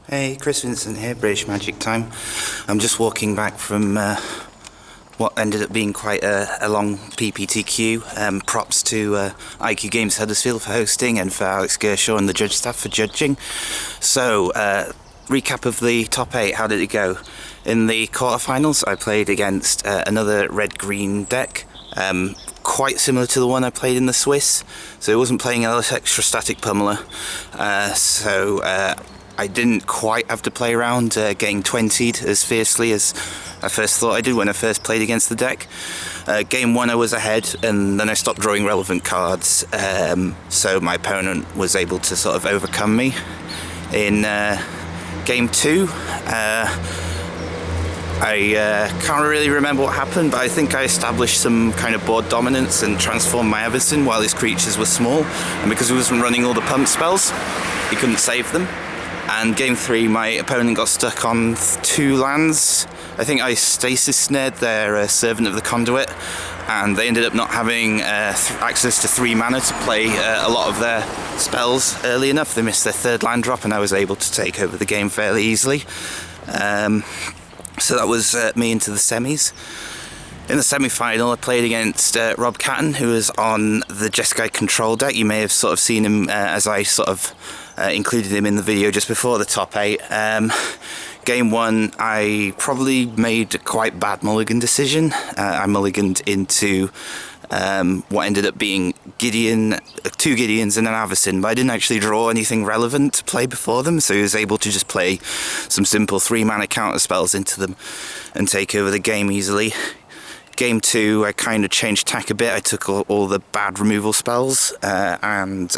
Hey, Chris Vincent here, British Magic Time. I'm just walking back from what ended up being quite a long PPTQ. Props to IQ Games Hudderfield for hosting and for Alex Gershaw and the judge staff for judging. So, recap of the top 8, how did it go? In the quarterfinals, I played against another red-green deck. Quite similar to the one I played in the Swiss, so it wasn't playing an extra static pummeler, I didn't quite have to play around getting 20'd as fiercely as I first thought I did when I first played against the deck. Game 1 I was ahead, and then I stopped drawing relevant cards, so my opponent was able to sort of overcome me. In Game 2, I can't really remember what happened, but I think I established some kind of board dominance and transformed my Everson while his creatures were small, and because he wasn't running all the pump spells, he couldn't save them. And Game 3, my opponent got stuck on 2 lands. I think I stasis snared their Servant of the Conduit, and they ended up not having access to 3 mana to play a lot of their spells early enough. They missed their 3rd land drop, and I was able to take over the game fairly easily. So that was me into the semis. In the semi-final, I played against Rob Catton, who was on the Jeskai Control deck. You may have sort of seen him as I sort of included him in the video just before the top 8. Game 1, I probably made a quite bad mulligan decision. I mulliganed into what ended up being Gideon, 2 Gideons and an Avacyn, but I didn't actually draw anything relevant to play before them, so he was able to just play some simple 3 mana counter spells into them and take over the game easily. Game 2, I kind of changed tack a bit. I took all the bad removal spells and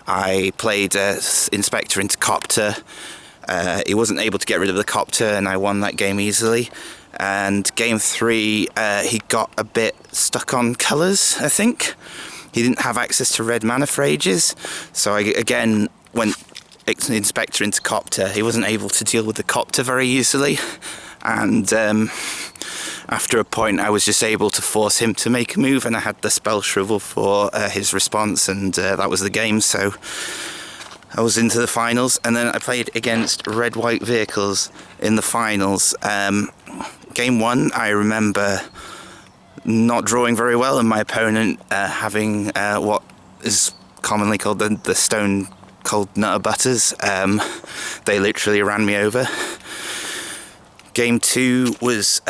I played Inspector into Copter. He wasn't able to get rid of the Copter, and I won that game easily. And Game 3, he got a bit stuck on colours, I think. He didn't have access to red mana for ages, so I again went Inspector into Copter. He wasn't able to deal with the Copter very easily, and after a point I was just able to force him to make a move, and I had the spell shrivel for his response, and that was the game. So I was into the finals, and then I played against red-white vehicles in the finals. Game 1, I remember not drawing very well, and my opponent having what is commonly called the stone cold nutter butters. They literally ran me over. Game 2 was,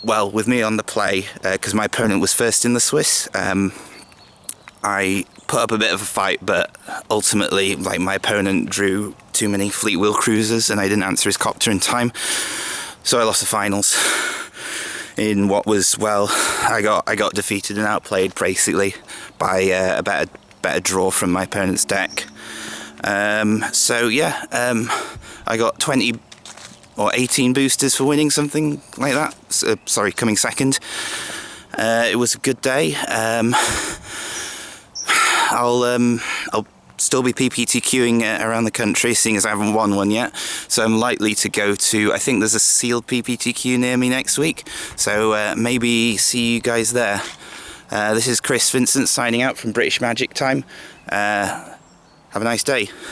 well, with me on the play, because my opponent was first in the Swiss. I put up a bit of a fight, but ultimately, like, my opponent drew too many Fleet Wheel Cruisers, and I didn't answer his Copter in time, so I lost the finals. In what was, well, I got defeated and outplayed basically by a better draw from my opponent's deck. So yeah, I got 20 or 18 boosters for winning, something like that. Sorry, coming second. It was a good day. I'll still be PPTQing around the country, seeing as I haven't won one yet. So I'm likely to go to, I think there's a sealed PPTQ near me next week. So maybe see you guys there. This is Chris Vincent signing out from British Magic Time. Have a nice day.